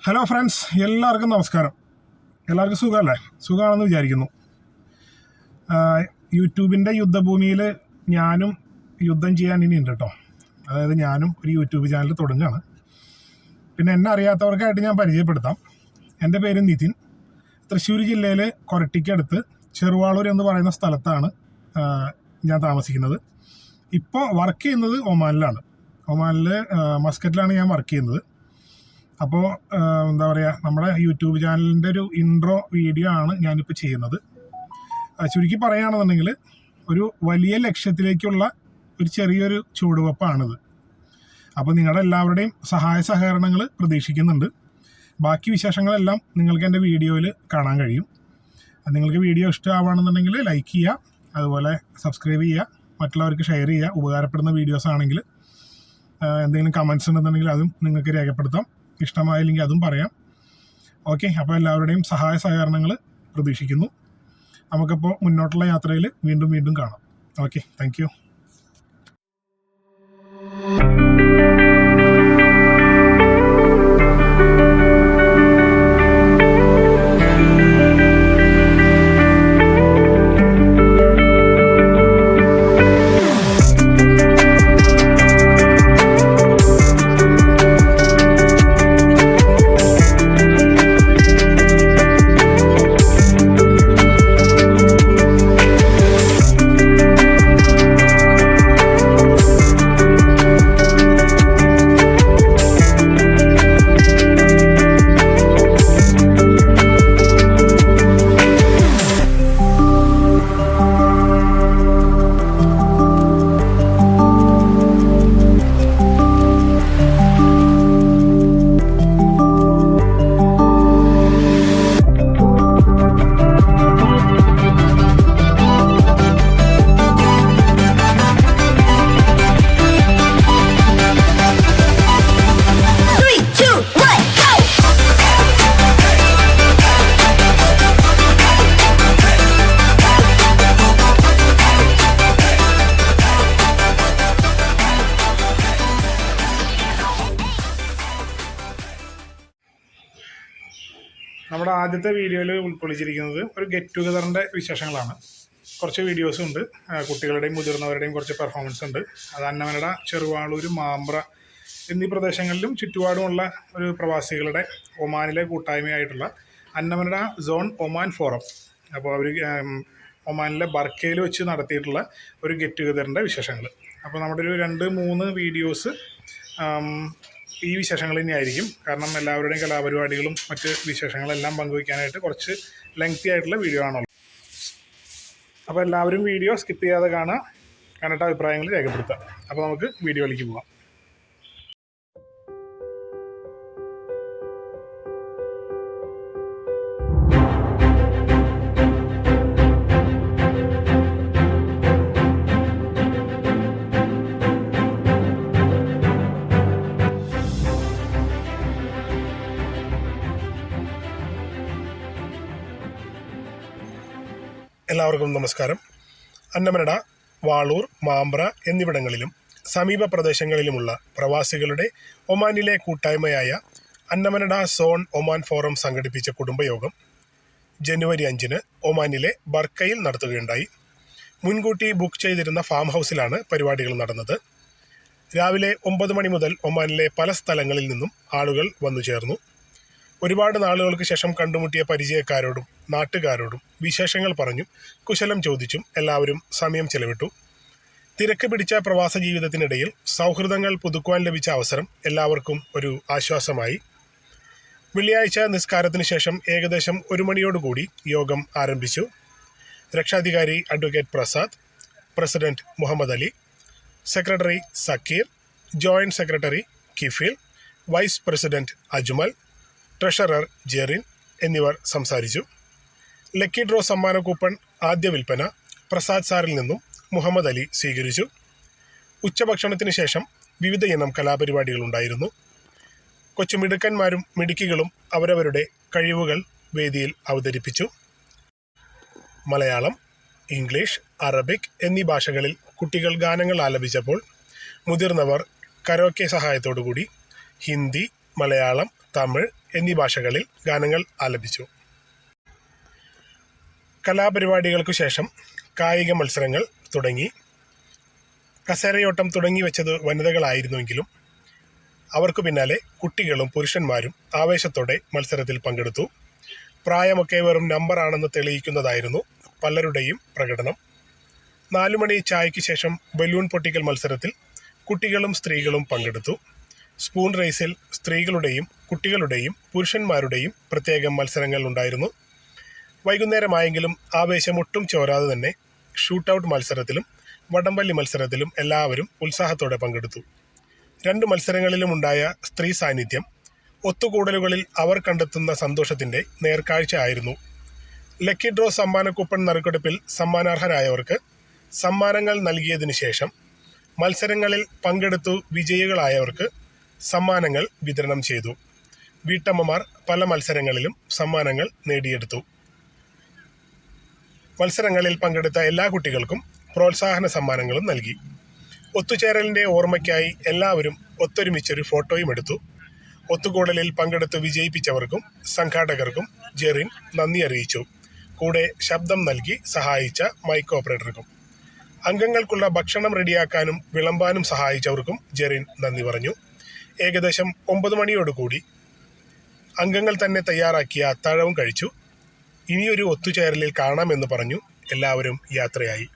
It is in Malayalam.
ഹലോ ഫ്രണ്ട്സ്, എല്ലാവർക്കും നമസ്കാരം. എല്ലാവർക്കും സുഖമല്ലേ? സുഖമാണെന്ന് വിചാരിക്കുന്നു. യൂട്യൂബിൻ്റെ യുദ്ധഭൂമിയിൽ ഞാനും യുദ്ധം ചെയ്യാൻ ഇനി ഉണ്ട് കേട്ടോ. അതായത് ഞാനും ഒരു യൂട്യൂബ് ചാനൽ തുടങ്ങുകയാണ്. പിന്നെ എന്നെ അറിയാത്തവർക്കായിട്ട് ഞാൻ പരിചയപ്പെടുത്താം. എൻ്റെ പേര് നിതിൻ. തൃശ്ശൂർ ജില്ലയിൽ കൊരട്ടിക്കടുത്ത് ചെറുവാളൂർ എന്ന് പറയുന്ന സ്ഥലത്താണ് ഞാൻ താമസിക്കുന്നത്. ഇപ്പോൾ വർക്ക് ചെയ്യുന്നത് ഒമാനിലാണ്. ഒമാനിൽ മസ്കറ്റിലാണ് ഞാൻ വർക്ക് ചെയ്യുന്നത്. അപ്പോൾ എന്താ പറയുക, നമ്മുടെ യൂട്യൂബ് ചാനലിൻ്റെ ഒരു ഇൻട്രോ വീഡിയോ ആണ് ഞാനിപ്പോൾ ചെയ്യുന്നത്. ചുരുക്കി പറയുകയാണെന്നുണ്ടെങ്കിൽ ഒരു വലിയ ലക്ഷ്യത്തിലേക്കുള്ള ഒരു ചെറിയൊരു ചുവടുവെപ്പാണിത്. അപ്പോൾ നിങ്ങളുടെ എല്ലാവരുടെയും സഹായ സഹകരണങ്ങൾ പ്രതീക്ഷിക്കുന്നുണ്ട്. ബാക്കി വിശേഷങ്ങളെല്ലാം നിങ്ങൾക്ക് എൻ്റെ വീഡിയോയിൽ കാണാൻ കഴിയും. നിങ്ങൾക്ക് വീഡിയോ ഇഷ്ടമാവുകയാണെന്നുണ്ടെങ്കിൽ ലൈക്ക് ചെയ്യുക, അതുപോലെ സബ്സ്ക്രൈബ് ചെയ്യുക, മറ്റുള്ളവർക്ക് ഷെയർ ചെയ്യുക. ഉപകാരപ്പെടുന്ന വീഡിയോസ് ആണെങ്കിൽ എന്തെങ്കിലും കമൻറ്റ്സ് ഉണ്ടെന്നുണ്ടെങ്കിൽ അതും നിങ്ങൾക്ക് രേഖപ്പെടുത്താം. ഇഷ്ടമായില്ലെങ്കിൽ അതും പറയാം. ഓക്കെ, അപ്പോൾ എല്ലാവരുടെയും സഹായ സഹകരണങ്ങൾ പ്രതീക്ഷിക്കുന്നു. നമുക്കിപ്പോൾ മുന്നോട്ടുള്ള യാത്രയിൽ വീണ്ടും കാണാം. Okay, thank you. നമ്മുടെ ആദ്യത്തെ വീഡിയോയിൽ ഉൾക്കൊള്ളിച്ചിരിക്കുന്നത് ഒരു ഗെറ്റ് ടുഗദറിൻ്റെ വിശേഷങ്ങളാണ്. കുറച്ച് വീഡിയോസും ഉണ്ട്, കുട്ടികളുടെയും മുതിർന്നവരുടെയും കുറച്ച് പെർഫോമൻസ് ഉണ്ട്. അത് അന്നമനട, ചെറുവാളൂർ, മാമ്പ്ര എന്നീ പ്രദേശങ്ങളിലും ചുറ്റുപാടുമുള്ള ഒരു പ്രവാസികളുടെ ഒമാനിലെ കൂട്ടായ്മയായിട്ടുള്ള അന്നമനട സോൺ ഒമാൻ ഫോറം. അപ്പോൾ അവർ ഒമാനിലെ ബർക്കയിൽ വെച്ച് നടത്തിയിട്ടുള്ള ഒരു ഗെറ്റ് ടുഗദറിൻ്റെ വിശേഷങ്ങൾ. അപ്പോൾ നമ്മുടെ ഒരു 2-3 വീഡിയോസ് ഈ വിശേഷങ്ങൾ തന്നെയായിരിക്കും. കാരണം എല്ലാവരുടെയും കലാപരിപാടികളും മറ്റ് വിശേഷങ്ങളെല്ലാം പങ്കുവയ്ക്കാനായിട്ട് കുറച്ച് ലെങ്തി ആയിട്ടുള്ള വീഡിയോ ആണുള്ളത്. അപ്പോൾ എല്ലാവരും വീഡിയോ സ്കിപ്പ് ചെയ്യാതെ കണ്ടിട്ട് അഭിപ്രായങ്ങൾ രേഖപ്പെടുത്തുക. അപ്പോൾ നമുക്ക് വീഡിയോയിലേക്ക് പോകാം. എല്ലാവർക്കും നമസ്കാരം. അന്നമനട, വാളൂർ, മാമ്പ്ര എന്നിവിടങ്ങളിലും സമീപ പ്രദേശങ്ങളിലുമുള്ള പ്രവാസികളുടെ ഒമാനിലെ കൂട്ടായ്മയായ അന്നമനട സോൺ ഒമാൻ ഫോറം സംഘടിപ്പിച്ച കുടുംബയോഗം ജനുവരി 5 ഒമാനിലെ ബർക്കയിൽ നടത്തുകയുണ്ടായി. മുൻകൂട്ടി ബുക്ക് ചെയ്തിരുന്ന ഫാം ഹൗസിലാണ് പരിപാടികൾ നടന്നത്. രാവിലെ 9 മണി മുതൽ ഒമാനിലെ പല സ്ഥലങ്ങളിൽ നിന്നും ആളുകൾ വന്നു ചേർന്നു. ഒരുപാട് നാളുകൾക്ക് ശേഷം കണ്ടുമുട്ടിയ പരിചയക്കാരോടും നാട്ടുകാരോടും വിശേഷങ്ങൾ പറഞ്ഞും കുശലം ചോദിച്ചും എല്ലാവരും സമയം ചെലവിട്ടു. തിരക്ക് പിടിച്ച പ്രവാസ ജീവിതത്തിനിടയിൽ സൗഹൃദങ്ങൾ പുതുക്കുവാൻ ലഭിച്ച അവസരം എല്ലാവർക്കും ഒരു ആശ്വാസമായി. വെള്ളിയാഴ്ച നിസ്കാരത്തിന് ശേഷം ഏകദേശം 1 മണിയോടുകൂടി യോഗം ആരംഭിച്ചു. രക്ഷാധികാരി advocate Prasad, president Muhammad Ali, secretary Zakir, joint secretary Kifil, vice president Ajmal, treasurer Jerin എന്നിവർ സംസാരിച്ചു. ലക്കി ഡ്രോ സമ്മാന കൂപ്പൺ ആദ്യ വിൽപ്പന പ്രസാദ് സാറിൽ നിന്നും മുഹമ്മദ് അലി സ്വീകരിച്ചു. ഉച്ചഭക്ഷണത്തിന് ശേഷം വിവിധ ഇനം കലാപരിപാടികളുണ്ടായിരുന്നു. കൊച്ചു മിടുക്കന്മാരും മിടുക്കികളും അവരവരുടെ കഴിവുകൾ വേദിയിൽ അവതരിപ്പിച്ചു. മലയാളം, ഇംഗ്ലീഷ്, അറബിക് എന്നീ ഭാഷകളിൽ കുട്ടികൾ ഗാനങ്ങൾ ആലപിച്ചപ്പോൾ മുതിർന്നവർ കരോക്കെ സഹായത്തോടുകൂടി ഹിന്ദി, മലയാളം, തമിഴ് എന്നീ ഭാഷകളിൽ ഗാനങ്ങൾ ആലപിച്ചു. കലാപരിപാടികൾക്കു ശേഷം കായിക മത്സരങ്ങൾ തുടങ്ങി. കസേരയോട്ടം തുടങ്ങി വെച്ചത് വനിതകളായിരുന്നുവെങ്കിലും അവർക്കു പിന്നാലെ കുട്ടികളും പുരുഷന്മാരും ആവേശത്തോടെ മത്സരത്തിൽ പങ്കെടുത്തു. പ്രായമൊക്കെ വെറും നമ്പറാണെന്ന് തെളിയിക്കുന്നതായിരുന്നു പലരുടെയും പ്രകടനം. 4 മണി ചായയ്ക്ക് ശേഷം ബലൂൺ പൊട്ടിക്കൽ മത്സരത്തിൽ കുട്ടികളും സ്ത്രീകളും പങ്കെടുത്തു. സ്പൂൺ റേസിൽ സ്ത്രീകളുടെയും കുട്ടികളുടെയും പുരുഷന്മാരുടെയും പ്രത്യേകം മത്സരങ്ങൾ ഉണ്ടായിരുന്നു. വൈകുന്നേരമായെങ്കിലും ആവേശം ഒട്ടും ചോരാതെ തന്നെ ഷൂട്ടൌട്ട് മത്സരത്തിലും വടംവലി മത്സരത്തിലും എല്ലാവരും ഉത്സാഹത്തോടെ പങ്കെടുത്തു. 2 മത്സരങ്ങളിലും ഉണ്ടായ സ്ത്രീ സാന്നിധ്യം ഒത്തുകൂടലുകളിൽ അവർ കണ്ടെത്തുന്ന സന്തോഷത്തിന്റെ നേർക്കാഴ്ച ആയിരുന്നു. ലക്കി ഡ്രോ സമ്മാന കൂപ്പൺ നറുക്കെടുപ്പിൽ സമ്മാനാർഹരായവർക്ക് സമ്മാനങ്ങൾ നൽകിയതിനു ശേഷം മത്സരങ്ങളിൽ പങ്കെടുത്തു വിജയികളായവർക്ക് സമ്മാനങ്ങൾ വിതരണം ചെയ്തു. വീട്ടമ്മമാർ പല മത്സരങ്ങളിലും സമ്മാനങ്ങൾ നേടിയെടുത്തു. മത്സരങ്ങളിൽ പങ്കെടുത്ത എല്ലാ കുട്ടികൾക്കും പ്രോത്സാഹന സമ്മാനങ്ങളും നൽകി. ഒത്തുചേരലിന്റെ ഓർമ്മയ്ക്കായി എല്ലാവരും ഒത്തൊരുമിച്ചൊരു ഫോട്ടോയും എടുത്തു. ഒത്തുകൂടലിൽ പങ്കെടുത്ത് വിജയിപ്പിച്ചവർക്കും സംഘാടകർക്കും ജെറിൻ നന്ദി അറിയിച്ചു. കൂടെ ശബ്ദം നൽകി സഹായിച്ച മൈക്ക് ഓപ്പറേറ്റർക്കും അംഗങ്ങൾക്കുള്ള ഭക്ഷണം റെഡിയാക്കാനും വിളമ്പാനും സഹായിച്ചവർക്കും ജെറിൻ നന്ദി പറഞ്ഞു. ഏകദേശം 9 മണിയോടുകൂടി അംഗങ്ങൾ തന്നെ തയ്യാറാക്കിയ അത്താഴവും കഴിച്ചു. ഇനിയൊരു ഒത്തുചേരലിൽ കാണാമെന്ന് പറഞ്ഞു എല്ലാവരും യാത്രയായി.